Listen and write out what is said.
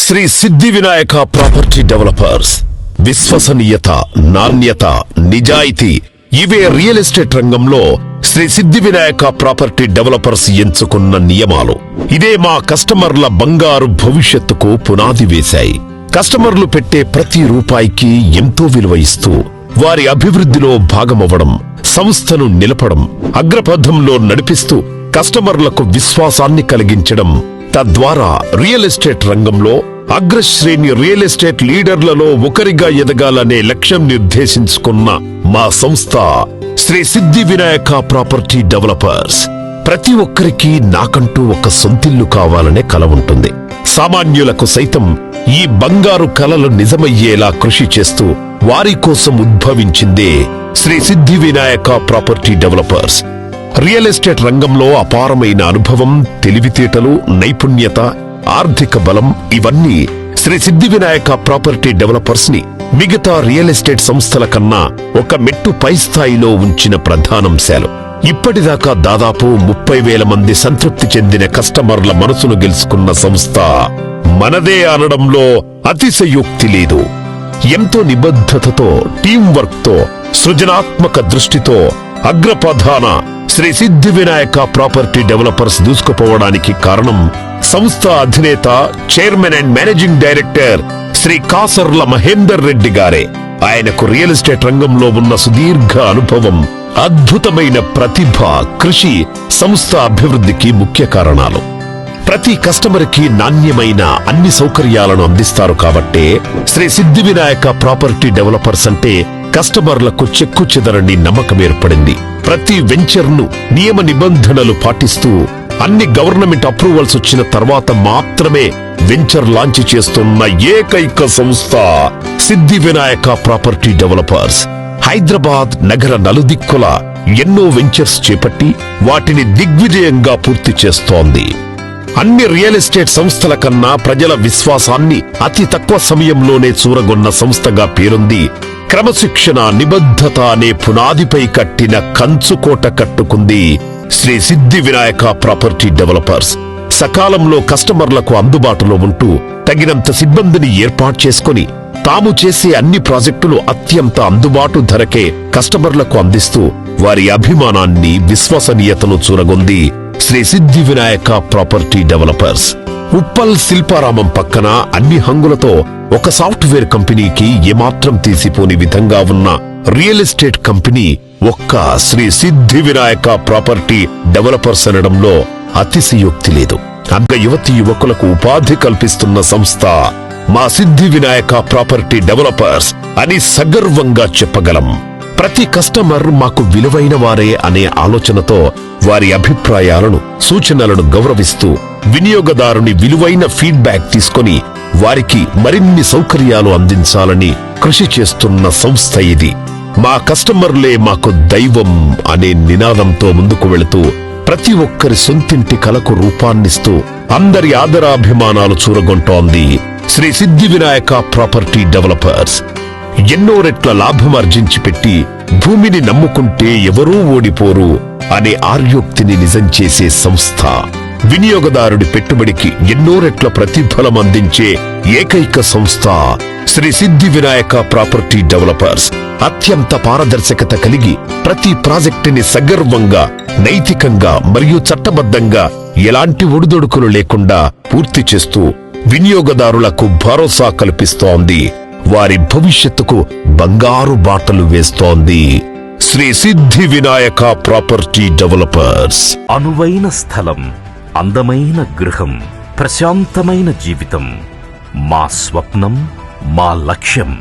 శ్రీ సిద్ధి Vinayaka property developers. విశ్వసనీయత, నాణ్యత, నిజాయితీ ఇవే రియల్ ఎస్టేట్ రంగంలో శ్రీ సిద్ధి వినాయక ప్రాపర్టీ డెవలపర్స్ ఎంచుకున్న నియమాలు. ఇదే మా కస్టమర్ల బంగారు భవిష్యత్తుకు పునాది వేశాయి. కస్టమర్లు పెట్టే ప్రతి రూపాయికి ఎంతో విలువ ఇస్తూ వారి అభివృద్ధిలో భాగమవ్వడం, సంస్థను నిలపడం, అగ్రపథంలో నడిపిస్తూ కస్టమర్లకు విశ్వాసాన్ని కలిగించడం, తద్వారా రియల్ ఎస్టేట్ రంగంలో అగ్రశ్రేణి రియల్ ఎస్టేట్ లీడర్లలో ఒకరిగా ఎదగాలనే లక్ష్యం నిర్దేశించుకున్న మా సంస్థ శ్రీ సిద్ధి వినాయక ప్రాపర్టీ డెవలపర్స్. ప్రతి ఒక్కరికి నాకంటూ ఒక సొంతిల్లు కావాలనే కల ఉంటుంది. సామాన్యులకు సైతం ఈ బంగారు కలలు నిజమయ్యేలా కృషి చేస్తూ వారి కోసం ఉద్భవించిందే శ్రీ సిద్ధి Vinayaka property developers. Real estate రంగంలో అపారమైన అనుభవం, తెలివితేటలు, నైపుణ్యత, ఆర్థిక బలం ఇవన్నీ శ్రీ సిద్ధి వినాయక ప్రాపర్టీ డెవలపర్స్ ని మిగతా రియల్ ఎస్టేట్ సంస్థల కన్నా ఒక మెట్టు పై స్థాయిలో ఉంచిన ప్రధానాంశాలు. ఇప్పటిదాకా దాదాపు 30,000 మంది సంతృప్తి చెందిన కస్టమర్ల మనసును గెలుచుకున్న సంస్థ మనదే అనడంలో అతిశయోక్తి లేదు. ఎంతో నిబద్ధతతో, టీం వర్క్ తో, సృజనాత్మక దృష్టితో అగ్రపథాన శ్రీ సిద్ధి వినాయక ప్రాపర్టీ డెవలపర్స్ దూసుకుపోవడానికి కారణం సంస్థ అధినేత, chairman and managing director Shri Kasarla Mahender Reddy గారే. ఆయనకు రియల్ ఎస్టేట్ రంగంలో ఉన్న సుదీర్ఘ అనుభవం, అద్భుతమైన ప్రతిభ, కృషి సంస్థ అభివృద్ధికి ముఖ్య కారణాలు. ప్రతి కస్టమర్కి నాణ్యమైన అన్ని సౌకర్యాలను అందిస్తారు కాబట్టే శ్రీ సిద్ధి వినాయక ప్రాపర్టీ డెవలపర్స్ అంటే కస్టమర్లకు చెక్కు చెదరని నమ్మకం ఏర్పడింది. ప్రతి వెంచర్ ను నియమ నిబంధనలు పాటిస్తూ అన్ని గవర్నమెంట్ అప్రూవల్స్ వచ్చిన తర్వాత మాత్రమే వెంచర్ లాంచ్ చేస్తున్న ఏకైక సంస్థ సిద్ధి వినాయక ప్రాపర్టీ డెవలపర్స్. హైదరాబాద్ నగర నలుదిక్కుల ఎన్నో వెంచర్స్ చేపట్టి వాటిని దిగ్విజయంగా పూర్తి చేస్తోంది. అన్ని రియల్ ఎస్టేట్ సంస్థల కన్నా ప్రజల విశ్వాసాన్ని అతి తక్కువ సమయంలోనే చూరగొన్న సంస్థగా పేరుంది. క్రమశిక్షణ, నిబద్ధత అనే పునాదిపై కట్టిన కంచుకోట కట్టుకుంది శ్రీ సిద్ధి వినాయక ప్రాపర్టీ డెవలపర్స్. సకాలంలో కస్టమర్లకు అందుబాటులో ఉంటూ తగినంత సిబ్బందిని ఏర్పాటు చేసుకుని తాము చేసే అన్ని ప్రాజెక్టులు అత్యంత అందుబాటు ధరకే కస్టమర్లకు అందిస్తూ వారి అభిమానాన్ని, విశ్వసనీయతను చూరగొంది శ్రీ సిద్ధి వినాయక ప్రాపర్టీ డెవలపర్స్. ఉప్పల్ శిల్పారామం పక్కన అన్ని హంగులతో ఒక సాఫ్ట్వేర్ కంపెనీకి ఏమాత్రం తీసిపోని విధంగా ఉన్న రియల్ ఎస్టేట్ కంపెనీ ఒక్క శ్రీ సిద్ధి వినాయక ప్రాపర్టీ డెవలపర్స్ అనడంలో అతిశయోక్తి లేదు. అంత యువతీ యువకులకు ఉపాధి కల్పిస్తున్న సంస్థ మా సిద్ధి వినాయక ప్రాపర్టీ డెవలపర్స్ అని సగర్వంగా చెప్పగలం. ప్రతి కస్టమర్ మాకు విలువైన వారే అనే ఆలోచనతో వారి అభిప్రాయాలను, సూచనలను గౌరవిస్తూ వినియోగదారుని విలువైన ఫీడ్బ్యాక్ తీసుకొని వారికి మరిన్ని సౌకర్యాలు అందించాలని కృషి చేస్తున్న సంస్థ ఇది. మా కస్టమర్లే మాకు దైవం అనే నినాదంతో ముందుకు వెళుతూ ప్రతి ఒక్కరి సొంతింటి కలకు రూపాన్నిస్తూ అందరి ఆదరాభిమానాలు చూరగొంటోంది శ్రీ సిద్ధి వినాయక ప్రాపర్టీ డెవలపర్స్. ఎన్నో రెట్ల లాభమార్జించి పెట్టి భూమిని నమ్ముకుంటే ఎవరూ ఓడిపోరు అనే ఆర్యోక్తిని నిజం చేసే సంస్థ. వినియోగదారుడి పెట్టుబడికి ఎన్నో రెట్ల ప్రతిఫలం అందించే ఏకైక సంస్థ శ్రీ సిద్ధి వినాయక ప్రాపర్టీ డెవలపర్స్. అత్యంత పారదర్శకత కలిగి ప్రతి ప్రాజెక్టుని సగర్వంగా, నైతికంగా మరియు చట్టబద్ధంగా ఎలాంటి ఒడిదొడుకులు లేకుండా పూర్తి చేస్తూ వినియోగదారులకు భరోసా కల్పిస్తోంది. వారి భవిష్యత్తుకు బంగారు బాటలు వేస్తోంది శ్రీ సిద్ధి వినాయక ప్రాపర్టీ డెవలపర్స్. అనువైన స్థలం, అందమైన గృహం, ప్రశాంతమైన జీవితం మా స్వప్నం, మా లక్ష్యం.